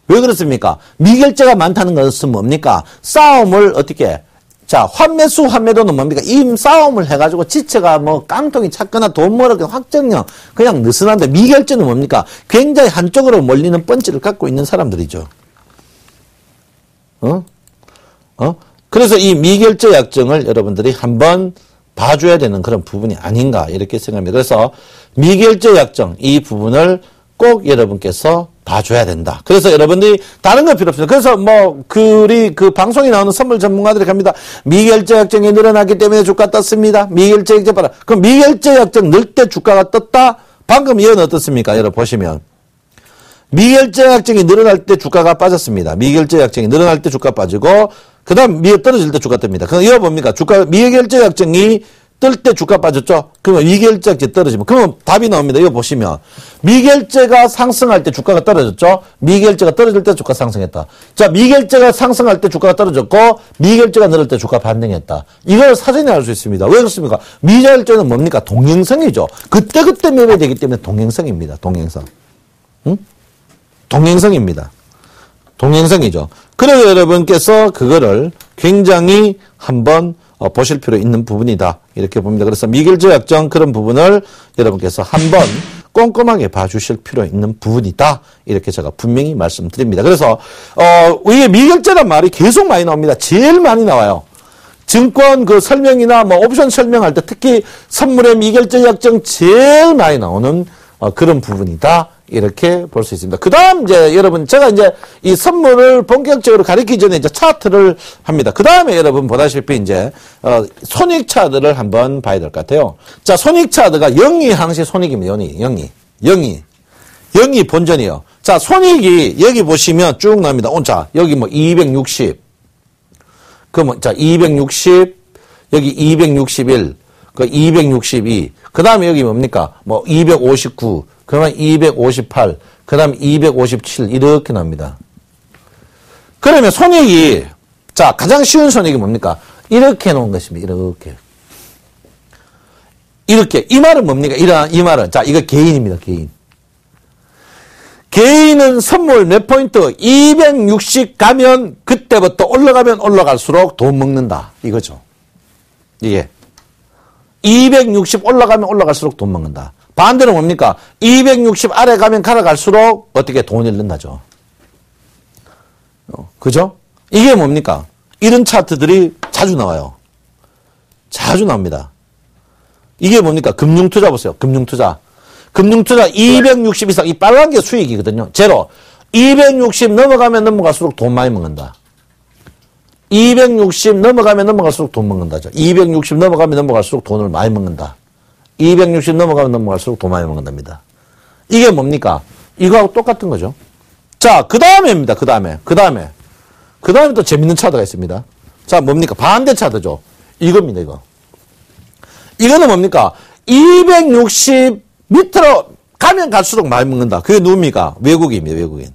왜 그렇습니까? 미결제가 많다는 것은 뭡니까? 싸움을 어떻게, 자, 환매도는 뭡니까? 이 싸움을 해가지고 지체가 뭐 깡통이 찼거나 돈 벌었거나 확정력 그냥 느슨한데, 미결제는 뭡니까? 굉장히 한쪽으로 몰리는 펀치를 갖고 있는 사람들이죠. 그래서 이 미결제 약정을 여러분들이 한번 봐줘야 되는 그런 부분이 아닌가 이렇게 생각합니다. 그래서 미결제 약정 이 부분을 꼭 여러분께서 봐줘야 된다. 그래서 여러분들이 다른 거 필요 없습니다. 그래서 뭐 우리 그 방송에 나오는 선물 전문가들이 갑니다. 미결제 약정이 늘어나기 때문에 주가 떴습니다. 미결제 약정 봐라. 그럼 미결제 약정 늘 때 주가가 떴다? 방금 이건 어떻습니까? 여러분 보시면 미결제 약정이 늘어날 때 주가가 빠졌습니다. 미결제 약정이 늘어날 때 주가 빠지고 그 다음 떨어질 때 주가 뜹니다. 그럼 이거 뭡니까? 미결제 약정이 뜰 때 주가 빠졌죠? 그러면 미결제 약정이 떨어지면. 그러면 답이 나옵니다. 이거 보시면. 미결제가 상승할 때 주가가 떨어졌죠? 미결제가 떨어질 때 주가 상승했다. 자, 미결제가 상승할 때 주가가 떨어졌고, 미결제가 늘을 때 주가 반등했다. 이걸 사전에 알 수 있습니다. 왜 그렇습니까? 미결제는 뭡니까? 동행성이죠. 그때그때 매매되기 때문에 동행성입니다. 동행성. 응? 동행성입니다. 동행성이죠. 그래서 여러분께서 그거를 굉장히 한번 보실 필요 있는 부분이다. 이렇게 봅니다. 그래서 미결제 약정 그런 부분을 여러분께서 한번 꼼꼼하게 봐주실 필요 있는 부분이다. 이렇게 제가 분명히 말씀드립니다. 그래서 이 미결제란 말이 계속 많이 나옵니다. 제일 많이 나와요. 증권 그 설명이나 뭐 옵션 설명할 때 특히 선물의 미결제 약정 제일 많이 나오는 그런 부분이다. 이렇게 볼 수 있습니다. 그 다음 이제 여러분 제가 이제 이 선물을 본격적으로 가리키기 전에 이제 차트를 합니다. 그 다음에 여러분 보다시피 이제 손익 차트를 한번 봐야 될 것 같아요. 자, 손익 차트가 영이 항시 손익입니다. 영이 본전이에요. 자, 손익이 여기 보시면 쭉 나옵니다. 자, 여기 뭐 260. 그러면 자, 260 여기 261 그 262 그 다음에 여기 뭡니까? 뭐 259 그러면 258, 그 다음에 257 이렇게 납니다. 그러면 손익이 자 가장 쉬운 손익이 뭡니까? 이렇게 놓은 것입니다. 이렇게 이 말은 뭡니까? 이 말은 자 이거 개인입니다. 개인은 선물 몇 포인트 260 가면 그때부터 올라가면 올라갈수록 돈 먹는다 이거죠. 이게. 260 올라가면 올라갈수록 돈 먹는다. 반대로 뭡니까? 260 아래 가면 갈아갈수록 어떻게 돈을 잃는다죠. 그죠? 이게 뭡니까? 이런 차트들이 자주 나와요. 자주 나옵니다. 이게 뭡니까? 금융투자 보세요. 금융투자. 금융투자 260 이상, 이 빨간 게 수익이거든요. 제로. 260 넘어가면 넘어갈수록 돈 많이 먹는다. 260 넘어가면 넘어갈수록 돈 먹는다죠. 260 넘어가면 넘어갈수록 돈을 많이 먹는다. 260 넘어가면 넘어갈수록 돈 많이 먹는답니다. 이게 뭡니까? 이거하고 똑같은 거죠. 자, 그 다음에입니다. 그 다음에 또 재밌는 차트가 있습니다. 자, 뭡니까? 반대 차트죠. 이겁니다, 이거. 이거는 뭡니까? 260 밑으로 가면 갈수록 많이 먹는다. 그게 누굽니까? 외국인입니다, 외국인.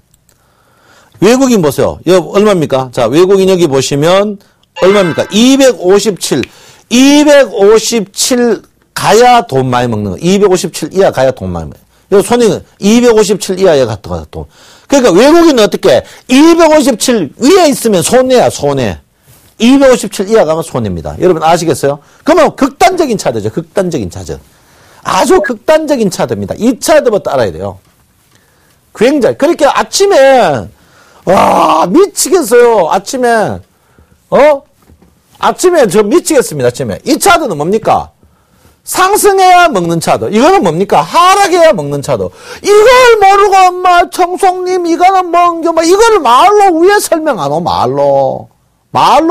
외국인 보세요. 여기 얼마입니까? 자, 외국인 여기 보시면 얼마입니까? 257. 257 가야 돈 많이 먹는 거. 257 이하 가야 돈 많이 먹는 거. 여기 손익은 257 이하에 갔다 돈. 그러니까 외국인은 어떻게? 257 위에 있으면 손해야, 손해. 257 이하 가면 손해입니다. 여러분 아시겠어요? 그러면 극단적인 차트죠. 극단적인 차트. 아주 극단적인 차트입니다. 이 차트부터 알아야 돼요. 굉장히. 그러니까 아침에 와, 미치겠어요. 아침에 저 미치겠습니다. 아침에. 이 차트는 뭡니까? 상승해야 먹는 차트. 이거는 뭡니까? 하락해야 먹는 차트. 이걸 모르고 엄마 청송님 이거는 뭔가 뭐 이거를 말로 위에 설명 안 하고 말로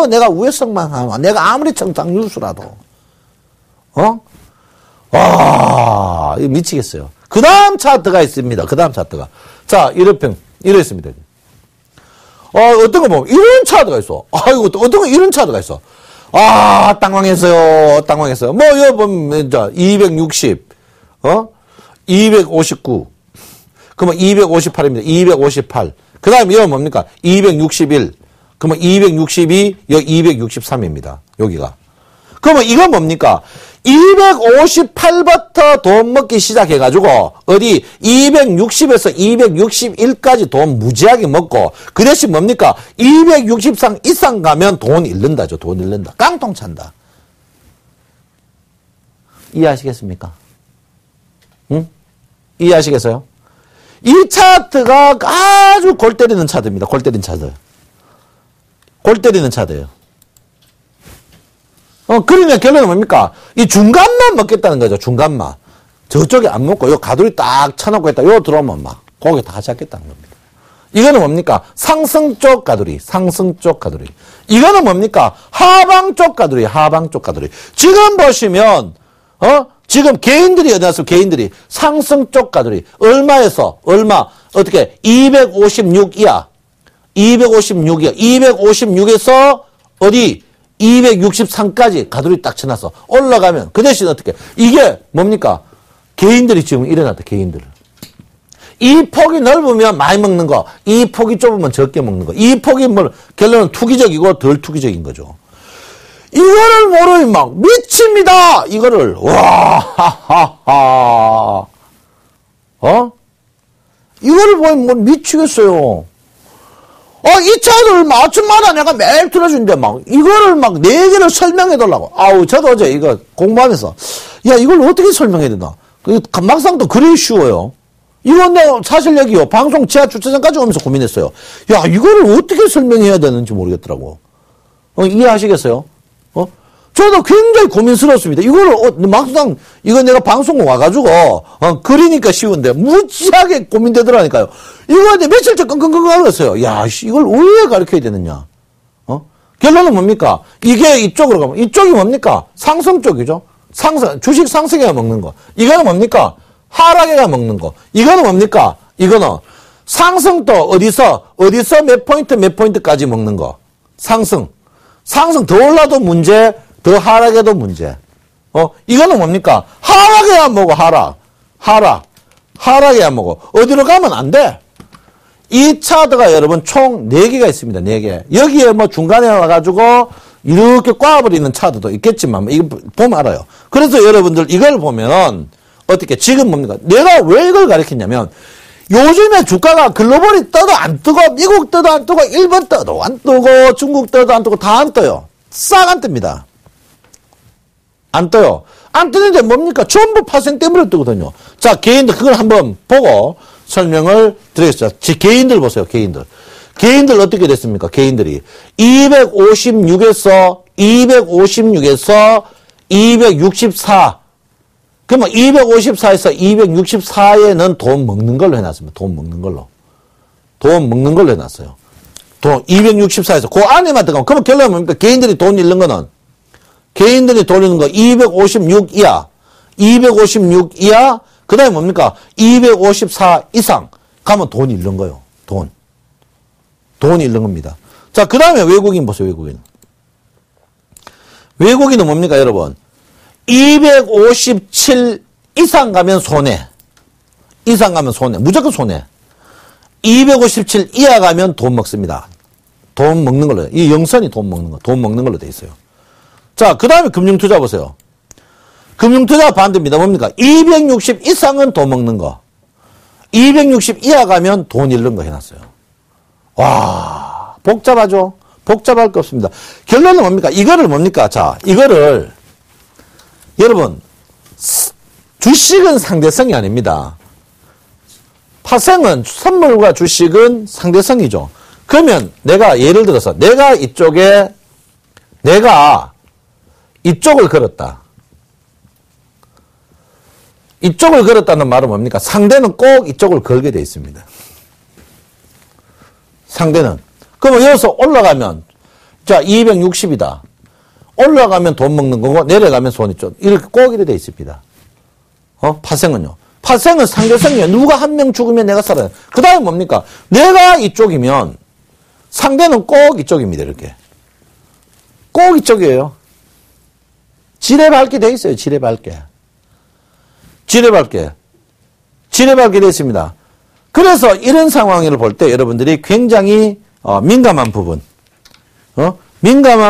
내가 위에 설명하고 내가 아무리 청탁뉴스라도 와, 이거 미치겠어요. 그 다음 차트가 있습니다. 그 다음 차트가. 자, 이랬습니다. 어떤 거 보면 이런 차트가 있어. 아이고, 어떤 거 이런 차트가 있어. 아, 당황했어요. 뭐, 여기 보면, 자, 260, 259. 그러면 258입니다. 258. 그 다음에 여기 뭡니까? 261. 그러면 262, 여기 263입니다. 여기가. 그러면 이건 뭡니까? 258부터 돈 먹기 시작해가지고, 어디, 260에서 261까지 돈 무지하게 먹고, 그 대신 뭡니까? 263 이상 가면 돈 잃는다죠. 돈 잃는다. 깡통 찬다. 이해하시겠습니까? 응? 이해하시겠어요? 이 차트가 아주 골 때리는 차트입니다. 골 때리는 차트. 골 때리는 차트예요. 그러면 결론은 뭡니까? 이 중간만 먹겠다는 거죠, 중간만. 저쪽에 안 먹고, 요 가두리 딱 쳐놓고 있다, 요 들어오면 막, 고기 다 잡겠다는 겁니다. 이거는 뭡니까? 상승 쪽 가두리, 상승 쪽 가두리. 이거는 뭡니까? 하방 쪽 가두리, 하방 쪽 가두리. 지금 보시면, 지금 개인들이 어디 갔어? 개인들이. 상승 쪽 가두리. 얼마에서, 얼마, 어떻게, 256 이하. 256 이하. 256에서, 어디, 263까지 가두리 딱 쳐놨어. 올라가면 그 대신 어떻게? 이게 뭡니까? 개인들이 지금 일어났다. 개인들. 이 폭이 넓으면 많이 먹는 거. 이 폭이 좁으면 적게 먹는 거. 이 폭이 뭐 결론은 투기적이고 덜 투기적인 거죠. 이거를 모르면 막 미칩니다. 이거를 와 이거를 보면 뭐 미치겠어요. 이 차를 아침마다 내가 매일 틀어주는데 이거를 4개를 설명해달라고. 저도 어제 이거 공부하면서, 이걸 어떻게 설명해야 되나. 막상 또 그리 쉬워요. 이건 내가 사실 여기요. 방송 지하 주차장까지 오면서 고민했어요. 이거를 어떻게 설명해야 되는지 모르겠더라고. 이해하시겠어요? 저도 굉장히 고민스러웠습니다. 이거를, 막상, 이거 내가 방송 와가지고, 그리니까 쉬운데, 무지하게 고민되더라니까요. 이거 이제 며칠째 끙끙끙 앓았어요. 이걸 왜 가르쳐야 되느냐? 결론은 뭡니까? 이게 이쪽으로 가면, 이쪽이 뭡니까? 상승 쪽이죠? 주식 상승해야 먹는 거. 이거는 뭡니까? 하락해야 먹는 거. 이거는 뭡니까? 이거는 상승도 어디서 몇 포인트까지 먹는 거. 상승 더 올라도 문제, 더 하락해도 문제. 이거는 뭡니까? 하락해야 먹어, 하락해야 먹어. 어디로 가면 안 돼. 이 차트가 여러분 총 4개가 있습니다. 4개. 여기에 뭐 중간에 와가지고 이렇게 꽈버리는 차트도 있겠지만, 이거 보면 알아요. 그래서 여러분들 이걸 보면, 어떻게, 지금 뭡니까? 내가 왜 이걸 가르쳤냐면, 요즘에 주가가 글로벌이 떠도 안 뜨고, 미국 떠도 안 뜨고, 일본 떠도 안 뜨고, 중국 떠도 안 뜨고, 다 안 떠요. 싹 안 뜹니다. 안 떠요. 안 뜨는데 뭡니까? 전부 파생 때문에 뜨거든요. 자, 개인들 그걸 한번 보고 설명을 드리겠습니다. 개인들 보세요. 개인들. 개인들 어떻게 됐습니까? 개인들이 256에서 264. 그러면 254에서 264에는 돈 먹는 걸로 해놨습니다. 돈 먹는 걸로. 돈 먹는 걸로 해놨어요. 돈 264에서 그 안에만 들어가면 그러면 결론은 뭡니까? 개인들이 돈 잃는 거는 개인들이 돈 잃는 거 256 이하 256 이하 그 다음에 뭡니까? 254 이상 가면 돈 잃는 거예요. 돈 잃는 겁니다. 자, 그 다음에 외국인 보세요. 외국인은 뭡니까 여러분? 257 이상 가면 손해. 무조건 손해. 257 이하 가면 돈 먹습니다. 돈 먹는 걸로. 이 영선이 돈 먹는 걸로 돼 있어요. 자, 그 다음에 금융투자 보세요. 금융투자 반대입니다. 뭡니까? 260 이상은 돈 먹는 거. 260 이하 가면 돈 잃는 거 해놨어요. 와, 복잡하죠? 복잡할 거 없습니다. 결론은 뭡니까? 이거를 뭡니까? 자, 이거를, 여러분, 주식은 상대성이 아닙니다. 파생은 선물과 주식은 상대성이죠. 그러면 내가 예를 들어서 내가 이쪽을 걸었다. 이쪽을 걸었다는 말은 뭡니까? 상대는 꼭 이쪽을 걸게 되어 있습니다. 상대는. 그러면 여기서 올라가면, 자, 260이다. 올라가면 돈 먹는 거고, 내려가면 손이 좀, 이렇게 꼭 이렇게 되어 있습니다. 파생은요. 파생은 상대성이에요. 누가 한 명 죽으면 내가 살아요. 그 다음에 뭡니까? 내가 이쪽이면, 상대는 꼭 이쪽입니다, 이렇게. 꼭 이쪽이에요. 지뢰 밟게 돼 있어요, 지뢰 밟게 돼 있습니다. 그래서 이런 상황을 볼 때 여러분들이 굉장히 민감한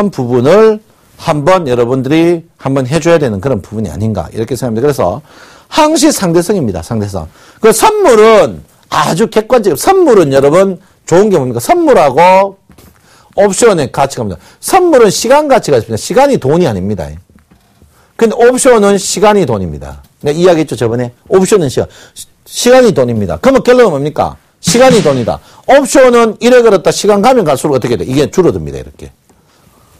부분을 한번 여러분들이 한번 해줘야 되는 그런 부분이 아닌가 이렇게 생각합니다. 그래서 항시 상대성입니다. 상대성. 그 선물은 아주 객관적. 선물은 여러분 좋은 게 뭡니까? 선물하고 옵션의 가치가 뭡니까? 선물은 시간 가치가 있습니다. 시간이 돈이 아닙니다. 근데 옵션은 시간이 돈입니다. 내가 이야기했죠, 저번에. 옵션은 시간이 돈입니다. 그러면 결론은 뭡니까? 시간이 돈이다. 옵션은 이래 걸었다. 시간 가면 갈수록 어떻게 돼? 이게 줄어듭니다, 이렇게.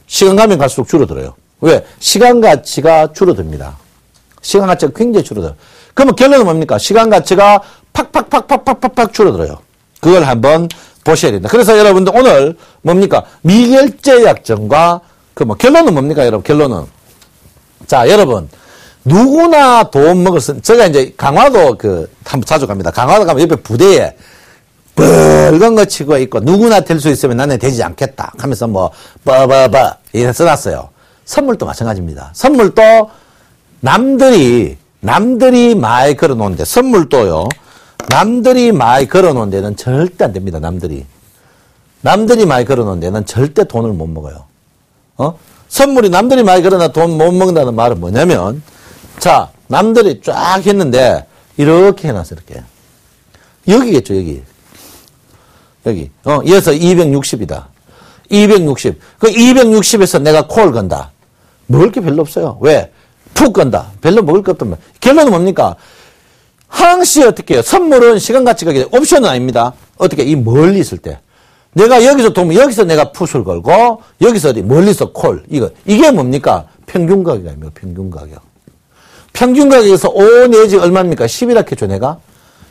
시간 가면 갈수록 줄어들어요. 왜? 시간 가치가 줄어듭니다. 시간 가치가 굉장히 줄어들어요. 그러면 결론은 뭡니까? 시간 가치가 팍팍팍팍팍팍 줄어들어요. 그걸 한번 보셔야 된다. 그래서 여러분들 오늘 뭡니까? 미결제 약정과 결론은 뭡니까, 여러분? 결론은. 자, 여러분. 누구나 돈 먹을 수, 제가 이제 강화도 한번 자주 갑니다. 강화도 가면 옆에 부대에 빨간 거 치고 있고, 누구나 될 수 있으면 나는 되지 않겠다. 하면서 이렇게 써놨어요. 선물도 마찬가지입니다. 선물도 남들이 많이 걸어 놓은데, 선물도요, 남들이 많이 걸어 놓은 데는 절대 안 됩니다. 남들이 많이 걸어 놓은 데는 절대 돈을 못 먹어요. 선물이 남들이 많이 걸어 놔 돈 못 먹는다는 말은 뭐냐면, 자, 남들이 쫙 했는데, 이렇게 해놨어, 이렇게. 여기겠죠, 여기. 여기서 260이다. 260. 그 260에서 내가 콜 건다. 먹을 게 별로 없어요. 왜? 푹 건다. 별로 먹을 게 없단 말이야. 결론은 뭡니까? 항시 어떻게 해요? 선물은 시간 가치가, 옵션은 아닙니다. 어떻게, 이 멀리 있을 때. 내가 여기서 도면, 여기서 내가 풋을 걸고, 여기서 어디, 멀리서 콜. 이게 뭡니까? 평균 가격 아닙니까? 평균 가격. 평균 가격에서 5 내지 얼마입니까? 10이라 했죠, 내가?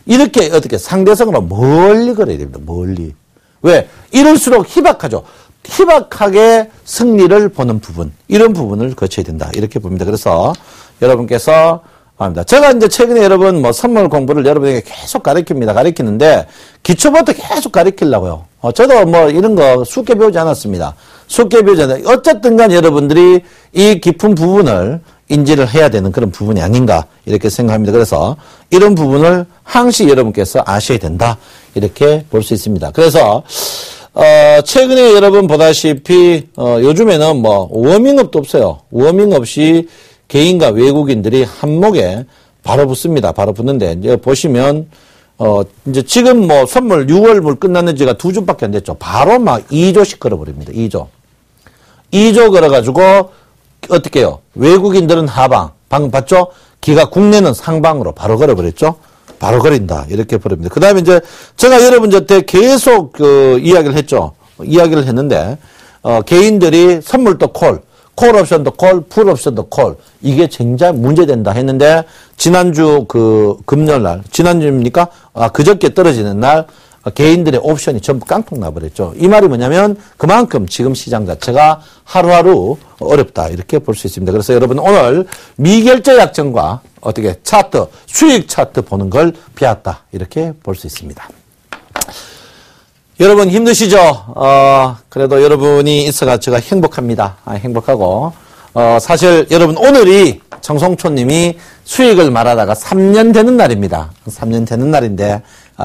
이렇게 어떻게 상대성으로 멀리 걸어야 됩니다. 멀리. 왜? 이럴수록 희박하죠. 희박하게 승리를 보는 부분. 이런 부분을 거쳐야 된다. 이렇게 봅니다. 그래서 여러분께서 합니다. 제가 이제 최근에 여러분 선물 공부를 여러분에게 계속 가르치는데 기초부터 계속 가르치려고요. 저도 이런 거 쉽게 배우지 않았습니다. 쉽게 배우지 않았는데 어쨌든 간 여러분들이 이 깊은 부분을 인지를 해야 되는 그런 부분이 아닌가 이렇게 생각합니다. 그래서 이런 부분을 항시 여러분께서 아셔야 된다 이렇게 볼 수 있습니다. 그래서 최근에 여러분 보다시피 요즘에는 워밍업도 없어요. 워밍 없이 개인과 외국인들이 한목에 바로 붙습니다. 바로 붙는데 이제 보시면 이제 지금 선물 6월 물 끝났는 지가 2주밖에 안 됐죠. 바로 2조씩 걸어버립니다. 2조 걸어가지고 어떻게 해요? 외국인들은 하방. 방금 봤죠? 기가 국내는 상방으로 바로 걸어버렸죠? 바로 걸린다. 이렇게 버립니다. 그 다음에 이제 제가 여러분한테 계속 이야기를 했죠. 이야기를 했는데, 개인들이 선물도 콜 옵션도 콜, 풀 옵션도 콜. 이게 굉장히 문제된다 했는데, 지난주 금요일 날, 지난주입니까? 그저께 떨어지는 날, 개인들의 옵션이 전부 깡통 나버렸죠. 이 말이 뭐냐면, 그만큼 지금 시장 자체가 하루하루 어렵다. 이렇게 볼 수 있습니다. 그래서 여러분 오늘 미결제 약정과 어떻게 차트, 수익 차트 보는 걸 피했다. 이렇게 볼 수 있습니다. 여러분 힘드시죠? 그래도 여러분이 있어가 제가 행복합니다. 행복하고, 사실 여러분 오늘이 정성초님이 수익을 말하다가 3년 되는 날입니다. 3년 되는 날인데,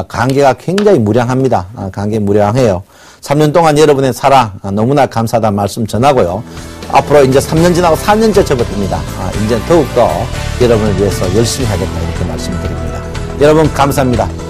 관계가 굉장히 무량합니다. 관계 무량해요. 3년 동안 여러분의 사랑 너무나 감사하다는 말씀 전하고요. 앞으로 이제 3년 지나고 4년째 접어듭니다. 이제 더욱더 여러분을 위해서 열심히 하겠다 이렇게 말씀드립니다. 여러분 감사합니다.